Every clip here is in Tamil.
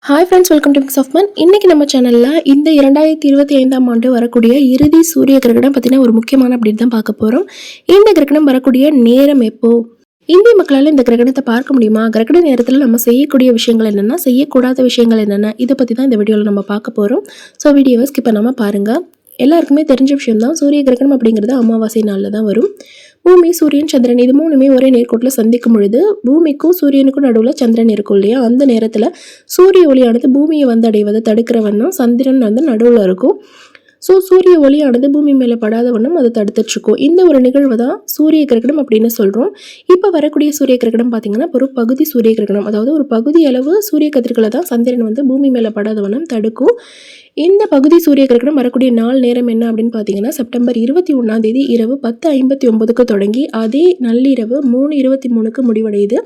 Hi friends, welcome to mix of மன். இன்றைக்கி நம்ம சேனலில் இந்த 2025ஆம் ஆண்டு வரக்கூடிய இறுதி சூரிய கிரகணம் பற்றின ஒரு முக்கியமான அப்டேட் தான் பார்க்க போகிறோம். இந்த கிரகணம் வரக்கூடிய நேரம் எப்போ, இந்திய மக்களால் இந்த கிரகணத்தை பார்க்க முடியுமா, கிரகண நேரத்தில் நம்ம செய்யக்கூடிய விஷயங்கள் என்னென்னா, செய்யக்கூடாத விஷயங்கள் என்னென்ன, இதை பற்றி தான் இந்த வீடியோவில் நம்ம பார்க்க போகிறோம். ஸோ வீடியோவை ஸ்கிப் பண்ணாமல் பாருங்கள். எல்லாருக்குமே தெரிஞ்ச விஷயம் தான், சூரிய கிரகணம் அப்படிங்கிறது அமாவாசை நாளில் தான் வரும். பூமி, சூரியன், சந்திரன் இது மூணுமே ஒரே நேர்கோட்டில் சந்திக்கும் பொழுது பூமிக்கும் சூரியனுக்கும் நடுவில் சந்திரன் இருக்கும் இல்லையா, அந்த நேரத்தில் சூரிய ஒளியானது பூமியை வந்து அடைவதை தடுக்கிற வண்ணம் சந்திரன் வந்து நடுவில் இருக்கும். ஸோ சூரிய ஒளியானது பூமி மேலே படாத வண்ணம் அதை தடுத்துட்ருக்கும். இந்த ஒரு நிகழ்வு தான் சூரிய கிரகணம் அப்படின்னு சொல்கிறோம். இப்போ வரக்கூடிய சூரிய கிரகணம் பார்த்திங்கன்னா ஒரு பகுதி சூரிய கிரகணம், அதாவது ஒரு பகுதி அளவு சூரிய கதிர்களை தான் சந்திரன் வந்து பூமி மேலே படாத வண்ணம் தடுக்கும். இந்த பகுதி சூரிய கிரகணம் வரக்கூடிய நாள் நேரம் என்ன அப்படின்னு பார்த்தீங்கன்னா, செப்டம்பர் 21 இரவு 10:59க்கு தொடங்கி அதே நள்ளிரவு 3:23க்கு முடிவடையுது.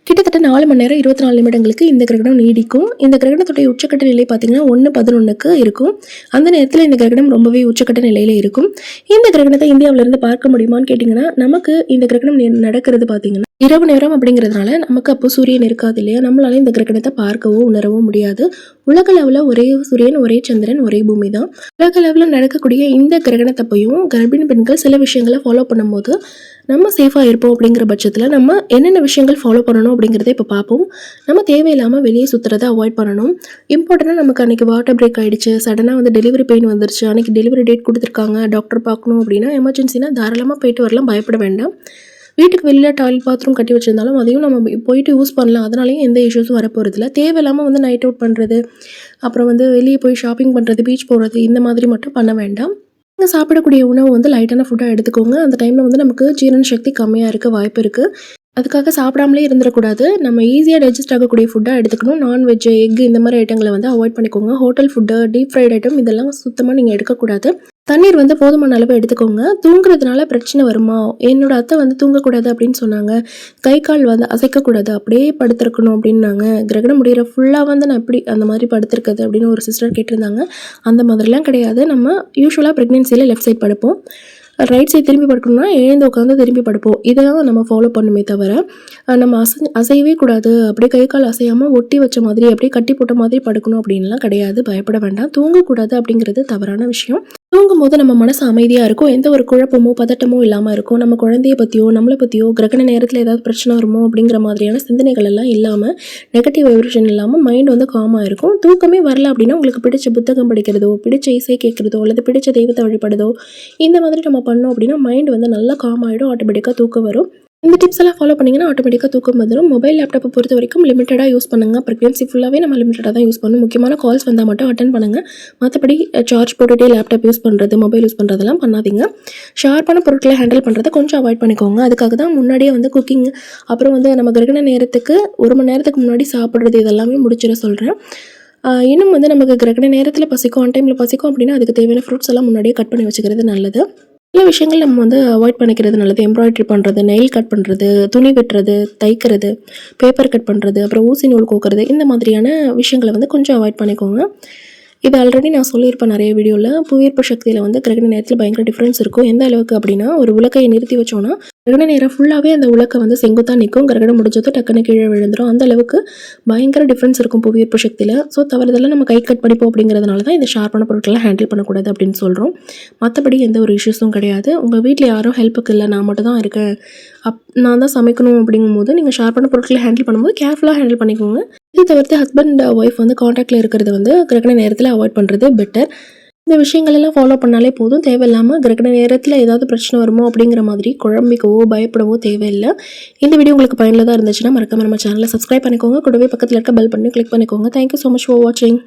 கிட்டத்தட்ட 4 மணி நேரம் 24 நிமிடங்களுக்கு இந்த கிரகணம் நீடிக்கும். இந்த கிரகணத்துடைய உச்சக்கட்ட நிலை பார்த்தீங்கன்னா 1:11க்கு இருக்கும். அந்த நேரத்தில் இந்த கிரகணம் ரொம்பவே உச்சக்கட்ட நிலையில் இருக்கும். இந்த கிரகணத்தை இந்தியாவிலேருந்து பார்க்க முடியுமான்னு கேட்டிங்கன்னா, நமக்கு இந்த கிரகணம் நடக்கிறது பார்த்தீங்கன்னா இரவு நேரம் அப்படிங்கிறதுனால நமக்கு அப்போ சூரியன் இருக்காது இல்லையா, நம்மளால இந்த கிரகணத்தை பார்க்கவோ உணரவோ முடியாது. உலக அளவில் ஒரே சூரியன், ஒரே சந்திரன், ஒரே பூமி தான். உலக அளவில் நடக்கக்கூடிய இந்த கிரகணத்தப்பையும் கர்ப்பிணி பெண்கள் சில விஷயங்களை ஃபாலோ பண்ணும்போது நம்ம சேஃபாக இருப்போம். அப்படிங்கிற பட்சத்தில் நம்ம என்னென்ன விஷயங்கள் ஃபாலோ பண்ணணும் அப்படிங்கிறத இப்போ பார்ப்போம். நம்ம தேவையில்லாமல் வெளியே சுற்றுறதை அவாய்ட் பண்ணணும். இம்பார்ட்டண்டாக நமக்கு அன்றைக்கி வாட்டர் பிரேக் ஆகிடுச்சு, சடனாக வந்து டெலிவரி பெயின் வந்துருச்சு, அன்றைக்கி டெலிவரி டேட் கொடுத்துருக்காங்க, டாக்டர் பார்க்கணும் அப்படின்னா எமர்ஜென்சினா தாராளமாக போயிட்டு வரலாம், பயப்பட வேண்டாம். வீட்டுக்கு வெளியில் டாய்லெட் பாத்ரூம் கட்டி வச்சுருந்தாலும் அதையும் நம்ம போயிட்டு யூஸ் பண்ணலாம், அதனாலையும் எந்த இஷ்யூஸும் வரப்போகிறதில்ல. தேவையில்லாமல் வந்து நைட் அவுட் பண்ணுறது, அப்புறம் வந்து வெளியே போய் ஷாப்பிங் பண்ணுறது, பீச் போகிறது இந்த மாதிரி மட்டும் பண்ண வேண்டாம். நீங்கள் சாப்பிடக்கூடிய உணவு வந்து லைட்டான ஃபுட்டாக எடுத்துக்கோங்க. அந்த டைமில் வந்து நமக்கு ஜீரண சக்தி கம்மியாக இருக்க வாய்ப்பு இருக்குது. அதுக்காக சாப்பிடாமலே இருந்துடக்கூடாது. நம்ம ஈஸியாக டைஜஸ்ட் ஆகக்கூடிய ஃபுட்டாக எடுத்துக்கணும். நான்வெஜ், எக் இந்த மாதிரி ஐட்டங்களை வந்து அவாய்ட் பண்ணிக்கோங்க. Hotel food, deep fried item இதெல்லாம் சுத்தமாக நீங்கள் எடுக்கக்கூடாது. தண்ணீர் வந்து போதுமான அளவு எடுத்துக்கோங்க. தூங்குறதுனால பிரச்சனை வருமா, என்னோட அத்தை வந்து தூங்கக்கூடாது அப்படின்னு சொன்னாங்க, கை கால் வந்து அசைக்கக்கூடாது, அப்படியே படுத்திருக்கணும் அப்படின்னாங்க, கிரகணம் முடிகிற ஃபுல்லாக வந்து நான் எப்படி அந்த மாதிரி படுத்திருக்குது அப்படின்னு ஒரு சிஸ்டர் கேட்டிருந்தாங்க. அந்த மாதிரிலாம் கிடையாது. நம்ம யூஸ்வலாக ப்ரெக்னென்சியில் லெஃப்ட் சைட் படுப்போம், ரைட் சைட் திரும்பி படுக்கணும்னா எழுந்து உட்காந்து திரும்பி படுப்போம். இதை தான் நம்ம ஃபாலோ பண்ணுமே தவிர நம்ம அசையவே கூடாது, அப்படியே கை கால் அசையாமல் ஒட்டி வச்ச மாதிரி அப்படியே கட்டி போட்ட மாதிரி படுக்கணும் அப்படின்லாம் கிடையாது. பயப்பட வேண்டாம். தூங்கக்கூடாது அப்படிங்கிறது தவறான விஷயம். தூங்கும்போது நம்ம மனசு அமைதியாக இருக்கும், எந்த ஒரு குழப்பமோ பதட்டமோ இல்லாமல் இருக்கும். நம்ம குழந்தைய பற்றியோ நம்மளை பற்றியோ கிரகண நேரத்தில் ஏதாவது பிரச்சனை வருமோ அப்படிங்கிற மாதிரியான சிந்தனைகள் எல்லாம் இல்லாமல், நெகட்டிவ் வைப்ரேஷன் இல்லாமல் மைண்ட் வந்து காமாக இருக்கும். தூக்கமே வரல அப்படின்னா உங்களுக்கு பிடிச்ச புத்தகம் படிக்கிறதோ, பிடிச்ச இசை கேட்குறதோ, அல்லது பிடிச்ச தெய்வத்தை வழிபடுறதோ இந்த மாதிரி நம்ம பண்ணோம் அப்படின்னா மைண்ட் வந்து நல்லா காம் ஆகிடும், ஆட்டோமேட்டிக்காக தூக்கம் வரும். இந்த டிப்ஸ் எல்லாம் ஃபாலோ பண்ணிங்கன்னா ஆட்டோமேட்டிக்காக தூக்கம் வந்துடும். மொபைல் லேப்டாப்பை பொறுத்த வரைக்கும் லிமிட்டடாக யூஸ் பண்ணுங்கள். ப்ரெக்னென்சி ஃபுல்லாகவே நம்ம லிமிட்டடாக தான் யூஸ் பண்ணணும். முக்கியமான கால்ஸ் வந்தால் மட்டும் அட்டன் பண்ணுங்கள். மற்றபடி சார்ஜ் போட்டுகிட்டே லேப்டாப் யூஸ் பண்ணுறது, மொபைல் யூஸ் பண்ணுறதெல்லாம் பண்ணாதீங்க. ஷார்ப்பான பொருட்களை ஹேண்டில் பண்ணுறதை கொஞ்சம் அவாய்ட் பண்ணிக்கோங்க. அதுக்காக தான் முன்னாடியே வந்து குக்கிங், அப்புறம் வந்து நம்ம கிரகண நேரத்துக்கு 1 மணி நேரத்துக்கு முன்னாடி சாப்பிட்றது இதெல்லாமே முடிச்சிட சொல்கிறேன். இன்னும் வந்து நமக்கு கிரகண நேரத்தில் பசிக்கும், ஆன் டைமில் பசிக்கும் அப்படின்னா அதுக்கு தேவையான ஃப்ரூட்ஸ் எல்லாம் முன்னாடியே கட் பண்ணி வச்சுக்கிறது நல்லது. சில விஷயங்கள் நம்ம வந்து அவாய்ட் பண்ணிக்கிறது நல்லது. எம்ப்ராய்டரி பண்ணுறது, நெயில் கட் பண்ணுறது, துணி வெட்டுறது, தைக்கிறது, பேப்பர் கட் பண்ணுறது, அப்புறம் ஊசி நூல் கோக்கிறது இந்த மாதிரியான விஷயங்களை வந்து கொஞ்சம் அவாய்ட் பண்ணிக்கோங்க. இது ஆல்ரெடி நான் சொல்லியிருப்பேன் நிறைய வீடியோவில். புவியீர்ப்பு சக்தியில் வந்து கிரகண நேரத்தில் பயங்கர டிஃப்ரென்ஸ் இருக்கும். எந்த அளவுக்கு அப்படின்னா, ஒரு உலக்கையை நிறுத்தி வச்சோன்னா கிரகண நேரம் ஃபுல்லாகவே அந்த உலக்கை வந்து செங்குத்தாக நிற்கும், கிரகணம் முடிஞ்சதும் டக்குன்னு கீழே விழுந்துடும். அந்த அளவுக்கு பயங்கர டிஃப்ரென்ஸ் இருக்கும் புவியீர்ப்பு சக்தியில். ஸோ தவறுதெல்லாம் நம்ம கை கட் பண்ணிப்போம் அப்படிங்கிறதுனால தான் இந்த ஷார்ப்பான பொருட்களை ஹேண்டில் பண்ணக்கூடாது அப்படின்னு சொல்கிறோம். மற்றபடி எந்த ஒரு இஷ்யூஸும் கிடையாது. உங்கள் வீட்டில் யாரும் ஹெல்ப்புக்கு இல்லை, நான் மட்டும் தான் இருக்கேன், நான் தான் சமைக்கணும் அப்படிங்கும்போது நீங்கள் ஷார்ப்பான பொருட்களை ஹேண்டில் பண்ணும்போது கேர்ஃபுல்லாக ஹேண்டில் பண்ணிக்கோங்க. இது தவிர்த்து ஹஸ்பண்ட் ஒய்ஃப் வந்து காண்டாக்டில் இருக்கிறது வந்து கிரகண நேரத்தில் அவாய்ட் பண்ணுறது பெட்டர். இந்த விஷயங்கள் எல்லாம் ஃபாலோ பண்ணாலே போதும். தேவையில்லாமல் கிரகண நேரத்தில் ஏதாவது பிரச்சனை வருமோ அப்படிங்கிற மாதிரி குழம்பிக்கவோ பயப்படவோ தேவையில்லை. இந்த வீடியோ உங்களுக்கு பயனுள்ளதாக இருந்துச்சுன்னா மறக்காம நம்ம சேனலை சப்ஸ்கிரைப் பண்ணிக்கோங்க. கூடவே பக்கத்தில் இருக்க பெல் பண்ணி கிளிக் பண்ணிக்கோங்க. தேங்க்யூ ஸோ மச் ஃபார் வாட்சிங்.